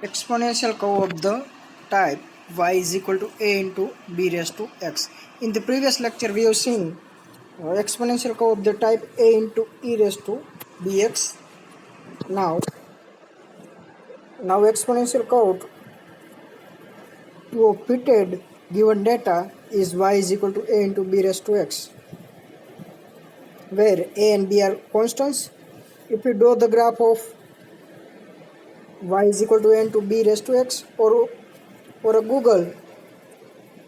exponential curve of the type y is equal to a into b raised to x. In the previous lecture we have seen exponential curve of the type a into e raised to bx. Now exponential curve to a fitted given data is y is equal to a into b raised to x, where a and b are constants. If we draw the graph of y is equal to a into b raised to x, or a Google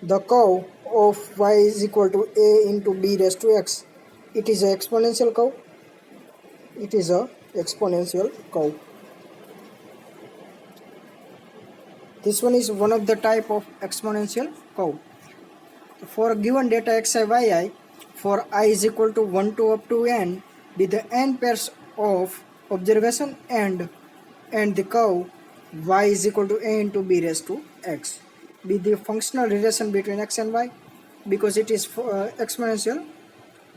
the curve of y is equal to a into b raised to x, it is an exponential curve. It is a exponential curve. This one is one of the type of exponential curve. For a given data xi yi, for I is equal to 1 to up to n, with the n pairs of observation and the curve y is equal to a into b raised to x, with the functional relation between x and y, because it is exponential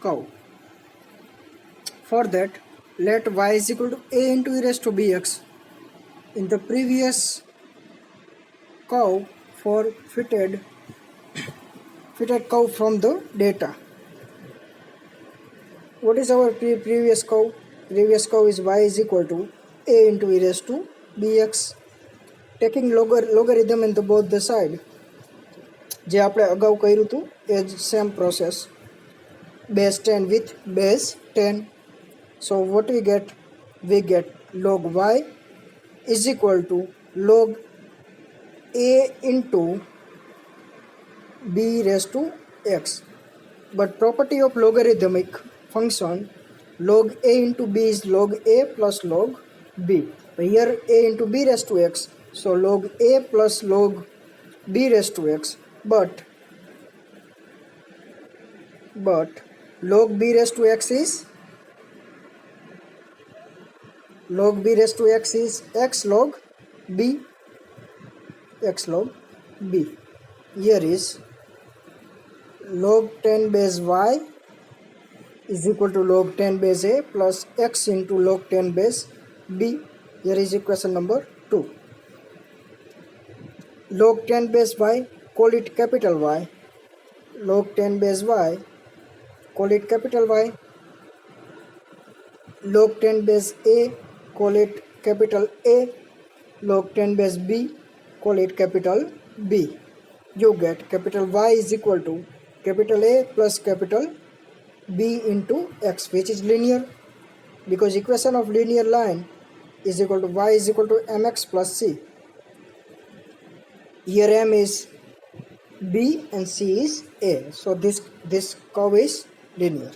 curve. For that, let y is equal to a into e raised to bx. In the previous curve for fitted curve from the data, what is our previous curve? Previous curve is y is equal to a into e raised to bx, taking logarithm in the both the side. જે આપણે અગાઉ કર્યું હતું એ જ same process, base 10 with base 10. So what we get log y is equal to log a into b raised to x. But property of logarithmic function, log a into b is log a plus log b. Here a into b raised to x, so log a plus log b raised to x. But log b raised to x is x log b. Here is log 10 base y is equal to log 10 base a plus x into log 10 base b. Here is equation number 2. Log 10 base y, call it capital Y. Log 10 base y, call it capital Y. Log 10 base a, call it capital A. Log 10 base b, call it capital B. You get capital Y is equal to capital A plus capital B into x, which is linear, because equation of linear line is equal to y is equal to mx plus c. Here m is b and c is a, so this curve is linear.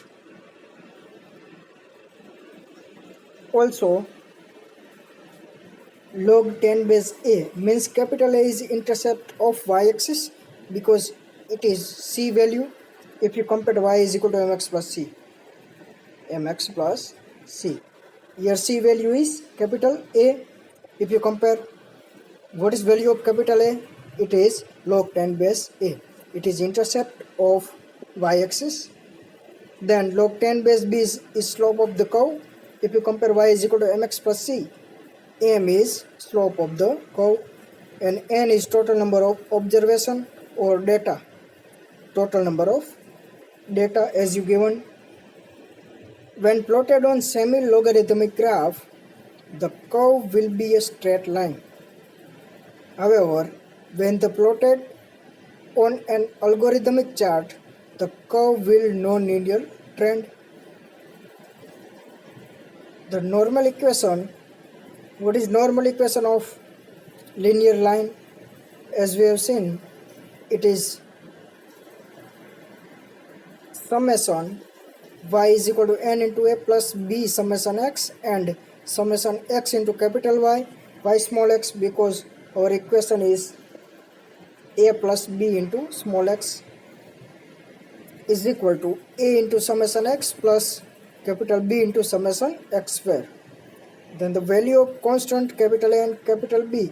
Also, log 10 base a means capital A is intercept of y-axis, because it is c value. If you compare y is equal to mx plus c, here c value is capital A. If you compare what is value of capital A, it is log 10 base a. It is intercept of y-axis. Then log 10 base b is slope of the curve. If you compare y is equal to mx plus c, m is slope of the curve, and n is total number of observation or data. Total number of data as you given. When plotted on semi-logarithmic graph, the curve will be a straight line. However, when the plotted on an algorithmic chart, the curve will non-linear trend. The normal equation, what is normal equation of linear line? As we have seen, it is summation y is equal to n into a plus b summation x, and summation x into capital Y small x, because our equation is a plus b into small x is equal to a into summation x plus capital B into summation x square. Then the value of constant capital A and capital B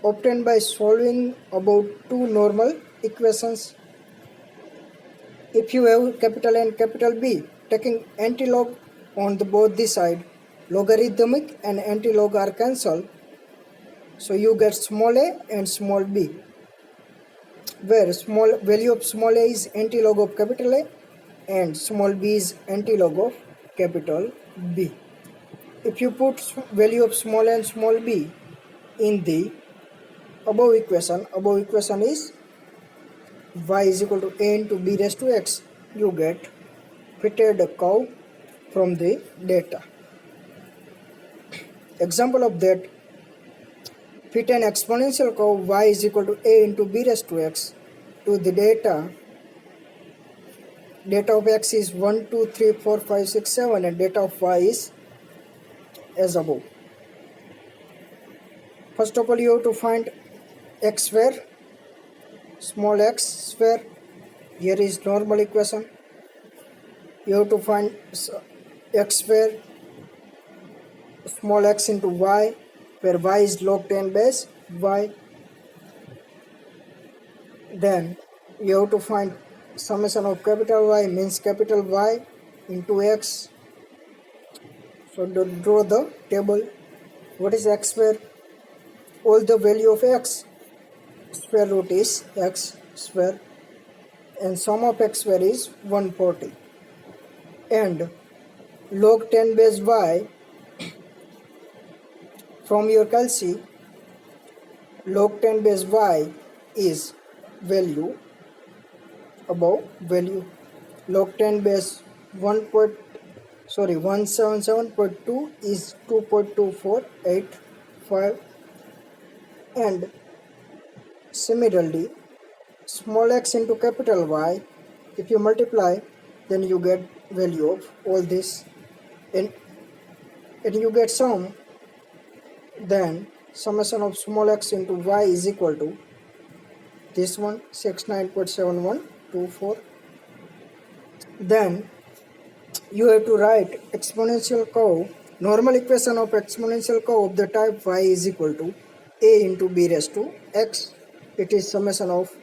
obtained by solving about two normal equations. If you have capital A and capital B, taking antilog on the both the side, logarithmic and antilog are cancelled. So you get small a and small b, where small value of small a is antilog of capital A and small b is antilog of capital B. If you put value of small a and small b in the above equation is y is equal to a into b raised to x, you get fitted curve from the data. Example of that, fit an exponential curve y is equal to a into b raised to x to the data. Data of x is 1, 2, 3, 4, 5, 6, 7 and data of y is as above. First of all, you have to find x square, small x square. Here is normal equation. You have to find x square, small x into y, where y is log 10 base y. Then you have to find summation of capital Y means capital Y into x. So draw the table. What is x square? All the value of x square root is x square and sum of x square is 140. And log 10 base y, from your calci, log 10 base y is value above value. Log 10 base 177.2 is 2.2485. And similarly, small x into capital Y, if you multiply, then you get value of all this, and you get sum. Then summation of small x into y is equal to this one, 69.7124. Then you have to write exponential curve, normal equation of exponential curve of the type y is equal to a into b raised to x. It is summation of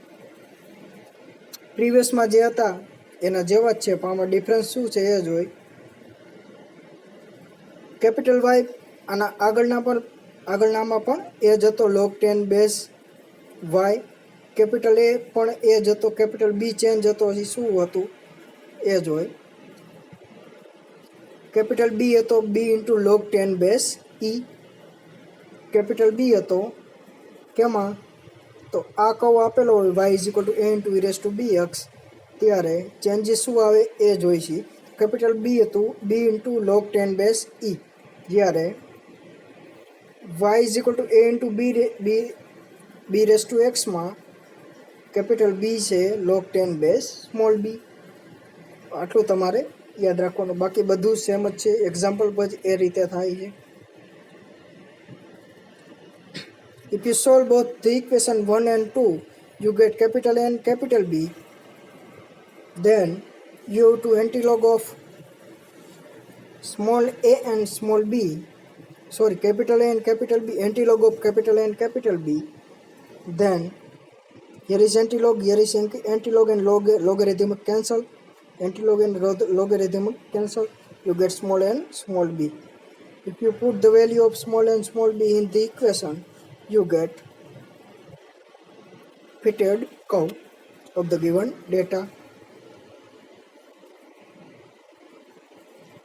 પ્રીવિયસમાં જે હતા એના જેવા જ છે, પણ આમાં difference શું છે એ જોઈ. કેપિટલ વાય આના આગળનામાં પણ એ જ હતો log 10 base Y. Capital A પણ એ જ હતો, કેપિટલ બી ચેન્જ હતો, હજી શું હતું એ જોઈ. કેપિટલ બી હતો B into log 10 base e. Capital B હતો કેમાં, તો આ કર્વ આપેલો હોય y is equal to a into e raise to B x, ત્યારે ચેન્જીસ શું આવે એ જોઈશી. કેપિટલ બી હતું B into log 10 base e, જ્યારે y is equal to a into B raise to એક્સમાં કેપિટલ બી છે log 10 બેઝ સ્મોલ બી. આટલું તમારે યાદ રાખવાનું, બાકી બધું સેમ જ છે. એક્ઝામ્પલ પર એ રીતે થાય છે. If you solve both the equation 1 and 2, you get capital A and capital B. Then you have to antilog of small a and small b. Sorry, capital A and capital B, antilog of capital A and capital B. Then here is antilog, here is antilog and logarithmic cancel. Antilog and logarithmic cancel. You get small a and small b. If you put the value of small a and small b in the equation, you get fitted curve of the given data.